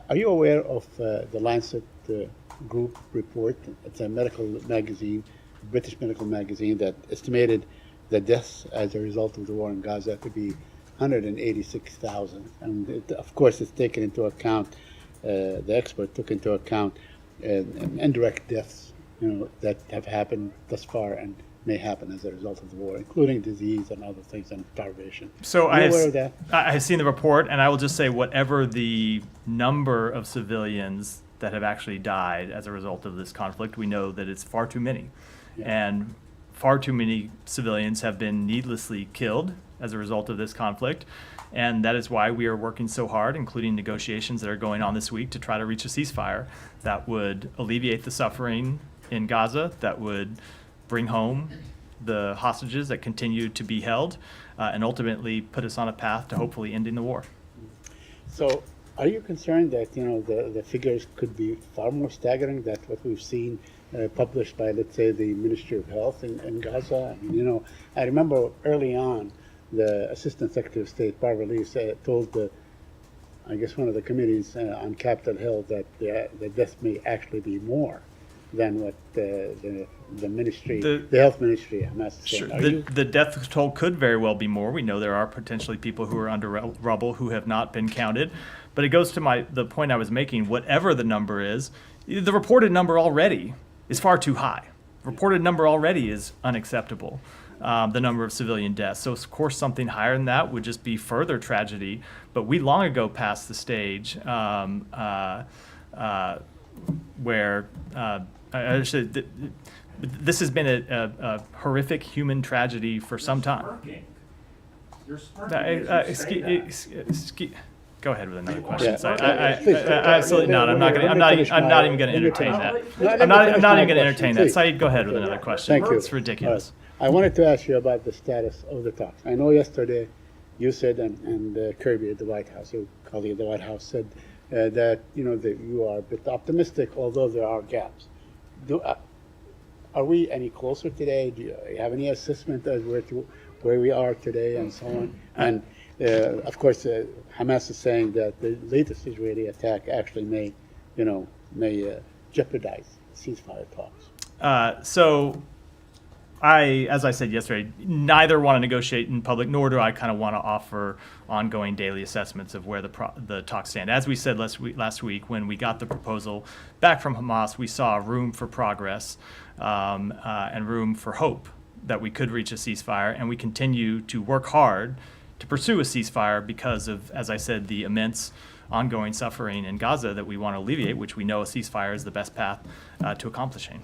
Are you aware of the Lancet group report? It's a medical magazine, British medical magazine, that estimated the deaths as a result of the war in Gaza to be 186,000. And of course, it's taken into account, the expert took into account indirect deaths, that have happened thus far and may happen as a result of the war, including disease and other things and starvation. So Are you aware of that? I have seen the report, and I will just say whatever the number of civilians that have actually died as a result of this conflict, we know that it's far too many. Yeah. And far too many civilians have been needlessly killed as a result of this conflict. And that is why we are working so hard, including negotiations that are going on this week, to try to reach a ceasefire that would alleviate the suffering in Gaza, that would bring home the hostages that continue to be held, and ultimately put us on a path to hopefully ending the war. So are you concerned that, the figures could be far more staggering than what we've seen published by, let's say, the Ministry of Health in Gaza? I mean, I remember early on, the Assistant Secretary of State, Barbara Lee, told I guess one of the committees on Capitol Hill that the deaths may actually be more than what the ministry, the health ministry, Hamas is saying. Sure. The death toll could very well be more. We know there are potentially people who are under rubble who have not been counted. But it goes to the point I was making. Whatever the number is, the reported number already is far too high. The reported number already is unacceptable. The number of civilian deaths. So, of course, something higher than that would just be further tragedy. But we long ago passed the stage where this has been a horrific human tragedy for some time. You're smirking. Go ahead with another question. Yeah. Please, Absolutely not. I'm not even going to entertain that. I'm not even going to entertain that. Saeed, go ahead with another question. Thank you. It's ridiculous. I wanted to ask you about the status of the talks. I know yesterday you said, and Kirby at the White House, your colleague at the White House said that that you are a bit optimistic, although there are gaps. Are we any closer today? Do you have any assessment as where we are today and so on? And of course, Hamas is saying that the latest Israeli attack actually may jeopardize ceasefire talks. So as I said yesterday, neither want to negotiate in public, nor do I kind of want to offer ongoing daily assessments of where the talks stand. As we said last week, when we got the proposal back from Hamas, we saw room for progress and room for hope that we could reach a ceasefire, and we continue to work hard to pursue a ceasefire because of, as I said, the immense ongoing suffering in Gaza that we want to alleviate, which we know a ceasefire is the best path to accomplishing.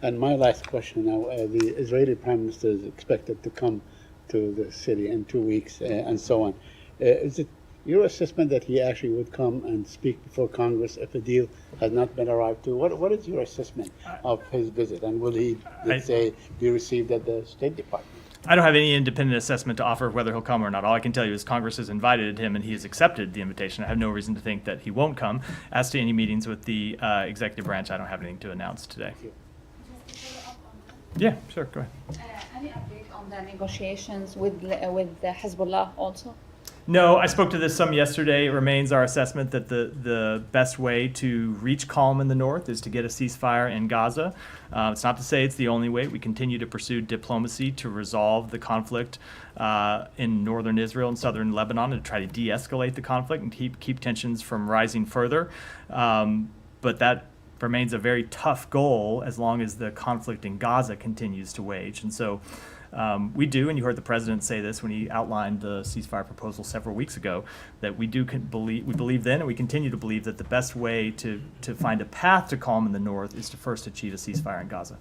And my last question now, the Israeli Prime Minister is expected to come to the city in 2 weeks and so on. Is it your assessment that he actually would come and speak before Congress if a deal has not been arrived to? What is your assessment of his visit? And will he, let's say, be received at the State Department? I don't have any independent assessment to offer of whether he'll come or not. All I can tell you is Congress has invited him and he has accepted the invitation. I have no reason to think that he won't come. As to any meetings with the executive branch, I don't have anything to announce today. Yeah, sure, go ahead. Any update on the negotiations with the Hezbollah also? No, I spoke to this some yesterday. It remains our assessment that the best way to reach calm in the north is to get a ceasefire in Gaza. It's not to say it's the only way. We continue to pursue diplomacy to resolve the conflict in northern Israel and southern Lebanon and to try to de-escalate the conflict and keep tensions from rising further. But that remains a very tough goal as long as the conflict in Gaza continues to wage. And so we do, and you heard the president say this when he outlined the ceasefire proposal several weeks ago, that we believe then, and we continue to believe that the best way to find a path to calm in the north is to first achieve a ceasefire in Gaza.